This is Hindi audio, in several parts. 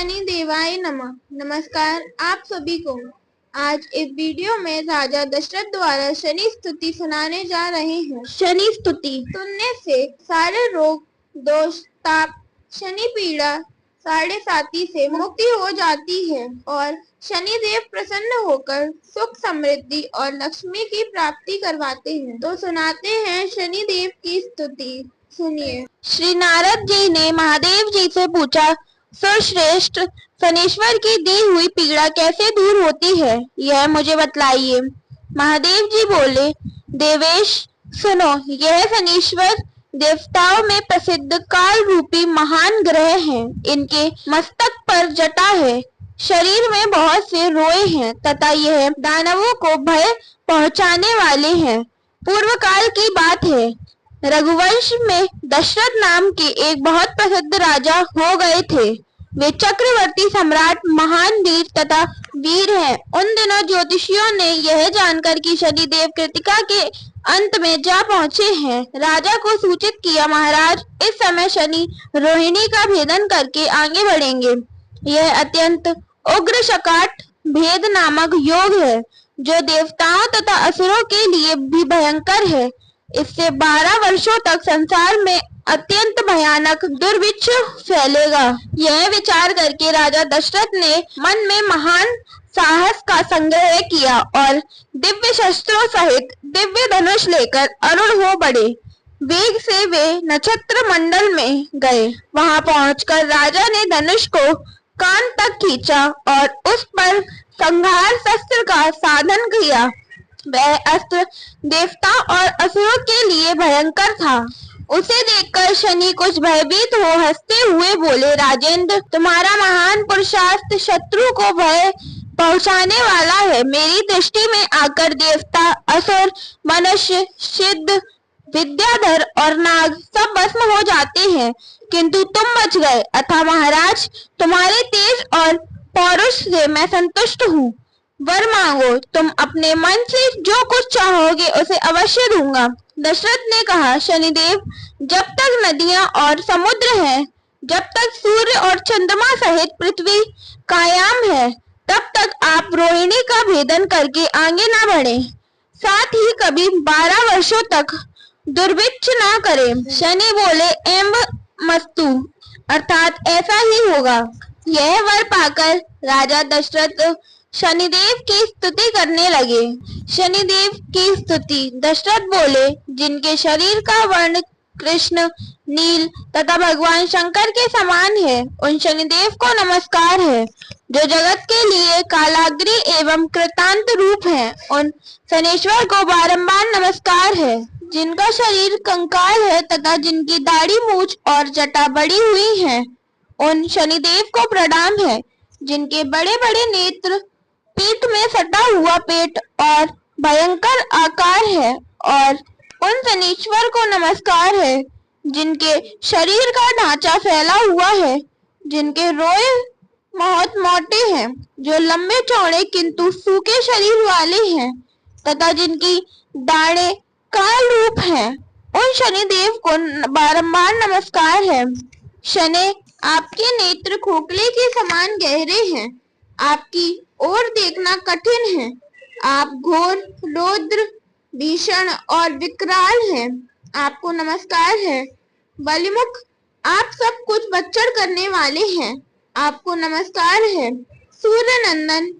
शनि देवाय नमः। नमस्कार आप सभी को। आज इस वीडियो में राजा दशरथ द्वारा शनि स्तुति सुनाने जा रहे हैं। शनि स्तुति सुनने से सारे रोग, दोष, ताप, शनि पीड़ा, साढ़े साती से मुक्ति हो जाती है और शनि देव प्रसन्न होकर सुख, समृद्धि और लक्ष्मी की प्राप्ति करवाते हैं। तो सुनाते हैं शनि देव की स्तुति, सुनिए। श्री नारद जी ने महादेव जी से पूछा, सर्वश्रेष्ठ शनीश्वर की दी हुई पीड़ा कैसे दूर होती है, यह मुझे बतलाइए। महादेव जी बोले, देवेश सुनो, यह शनीश्वर देवताओं में प्रसिद्ध काल रूपी महान ग्रह हैं। इनके मस्तक पर जटा है, शरीर में बहुत से रोए हैं तथा यह दानवों को भय पहुंचाने वाले हैं। पूर्व काल की बात है, रघुवंश में दशरथ नाम के एक बहुत प्रसिद्ध राजा हो गए थे। वे चक्रवर्ती सम्राट, महान वीर तथा वीर हैं। उन दिनों ज्योतिषियों ने यह जानकर कि शनिदेव कृतिका के अंत में जा पहुंचे हैं, राजा को सूचित किया, महाराज इस समय शनि रोहिणी का भेदन करके आगे बढ़ेंगे। यह अत्यंत उग्र शकाट भेद नामक योग है जो देवताओं तथा असुरों के लिए भी भयंकर है। इससे 12 वर्षों तक संसार में अत्यंत भयानक दुर्भिक्ष फैलेगा। यह विचार करके राजा दशरथ ने मन में महान साहस का संग्रह किया और दिव्य शस्त्रों सहित दिव्य धनुष लेकर अरुण हो बढ़े। वेग से वे नक्षत्र मंडल में गए। वहां पहुंचकर राजा ने धनुष को कान तक खींचा और उस पर संहार शस्त्र का साधन किया। वह अस्त्र देवता और असुरों के लिए भयंकर था। उसे देखकर शनि कुछ भयभीत हो हंसते हुए बोले, राजेंद्र तुम्हारा महान पुरुषार्थ शत्रु को भय पहुंचाने वाला है। मेरी दृष्टि में आकर देवता, असुर, मनुष्य, सिद्ध, विद्याधर और नाग सब भस्म हो जाते हैं, किंतु तुम बच गए। अतः महाराज तुम्हारे तेज और पौरुष से मैं संतुष्ट हूँ। वर मांगो, तुम अपने मन से जो कुछ चाहोगे उसे अवश्य दूंगा। दशरथ ने कहा, शनिदेव जब तक नदियां और समुद्र हैं, जब तक सूर्य और चंद्रमा सहित पृथ्वी कायम है, तब तक आप रोहिणी का भेदन करके आगे न बढ़े, साथ ही कभी 12 वर्षों तक दुर्भिक्ष न करें। शनि बोले, एम्ब मस्तु, अर्थात ऐसा ही होगा। यह वर पाकर राजा दशरथ शनिदेव की स्तुति करने लगे। शनिदेव की स्तुति। दशरथ बोले, जिनके शरीर का वर्ण कृष्ण, नील तथा भगवान शंकर के समान है, उन शनिदेव को नमस्कार है। जो जगत के लिए कालाग्नि एवं कृतांत रूप है, उन शनेश्वर को बारंबार नमस्कार है। जिनका शरीर कंकाल है तथा जिनकी दाढ़ी, मूछ और जटा बड़ी हुई है, उन शनिदेव को प्रणाम है। जिनके बड़े बड़े नेत्र, पीठ में सटा हुआ पेट और भयंकर आकार है, और उन शनीश्वर को नमस्कार है। जिनके शरीर का ढांचा फैला हुआ है, जिनके रोए बहुत मोटे हैं, जो लंबे चौड़े किंतु सूखे शरीर वाले हैं, तथा जिनकी दाढ़ें काल रूप हैं, उन शनिदेव को बारंबार नमस्कार है। शनि, आपके नेत्र खोखले के समान गहरे हैं, आपकी ओर देखना कठिन है। आप घोर, रौद्र, भीषण और विकराल हैं। आपको नमस्कार है। बलिमुख, आप सब कुछ बच्चर करने वाले हैं। आपको नमस्कार है। सूर्य नंदन,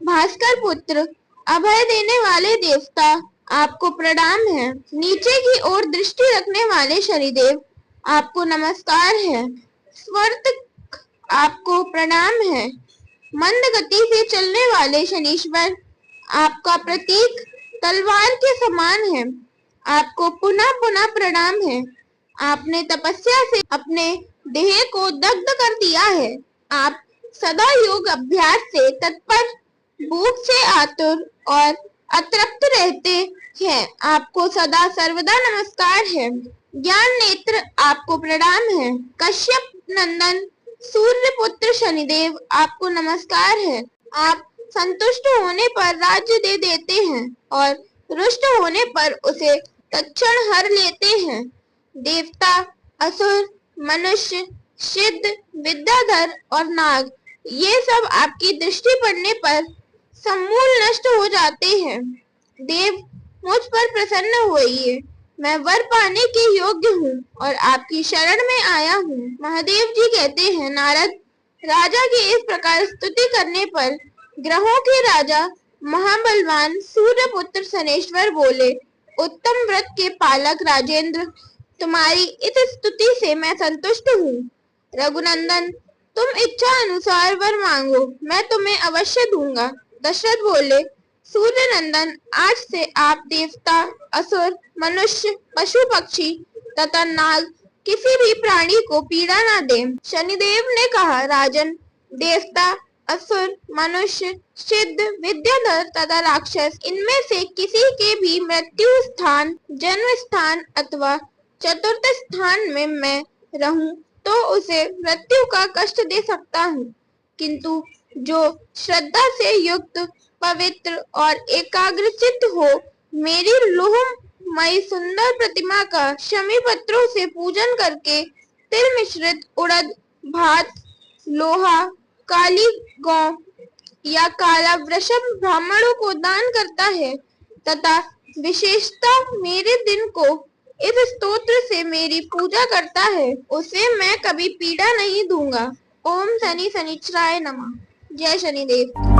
भास्कर पुत्र, अभय देने वाले देवता, आपको प्रणाम है। नीचे की ओर दृष्टि रखने वाले शनिदेव, आपको नमस्कार है। स्वर्तक, आपको प्रणाम है। मंद गति से चलने वाले शनीश्वर, आपका प्रतीक तलवार के समान है। आपको पुनः पुनः प्रणाम है। आपने तपस्या से अपने देह को दग्ध कर दिया है। आप सदा योग अभ्यास से तत्पर, भूख से आतुर और अतृप्त रहते हैं। आपको सदा सर्वदा नमस्कार है। ज्ञान नेत्र, आपको प्रणाम है। कश्यप नंदन, सूर्य पुत्र शनिदेव, आपको नमस्कार है। आप संतुष्ट होने पर राज्य दे देते हैं और रुष्ट होने पर उसे तत्क्षण हर लेते हैं। देवता, असुर, मनुष्य, सिद्ध, विद्याधर और नाग ये सब आपकी दृष्टि पड़ने पर समूल नष्ट हो जाते हैं। देव, मुझ पर प्रसन्न होइए, मैं वर पाने के योग्य हूँ और आपकी शरण में आया हूँ। महादेव जी कहते हैं, नारद, राजा की इस प्रकार स्तुति करने पर ग्रहों के राजा महाबलवान सूर्यपुत्र शनेश्वर बोले, उत्तम व्रत के पालक राजेंद्र, तुम्हारी इस स्तुति से मैं संतुष्ट हूँ। रघुनंदन, तुम इच्छा अनुसार वर मांगो, मैं तुम्हें अवश्य दूंगा। दशरथ बोले, सूर्य नंदन, आज से आप देवता, असुर, मनुष्य, पशु पक्षी तथा नाग किसी भी प्राणी को पीड़ा न दें। शनिदेव ने कहा, राजन, देवता, असुर, मनुष्य, सिद्ध, विद्याधर तथा राक्षस, इनमें से किसी के भी मृत्यु स्थान, जन्म स्थान अथवा चतुर्थ स्थान में मैं रहूं तो उसे मृत्यु का कष्ट दे सकता हूँ, किंतु जो श्रद्धा से युक्त, पवित्र और एकाग्रचित्त हो, मेरी लोहमयी सुंदर प्रतिमा का शमी पत्रों से पूजन करके तिल मिश्रित उड़द, भात, लोहा, काली गौ या काला वृषभ ब्राह्मणों को दान करता है तथा विशेषता मेरे दिन को इस स्तोत्र से मेरी पूजा करता है, उसे मैं कभी पीड़ा नहीं दूंगा। ओम शनि शनिचराय नमः। जय शनिदेव।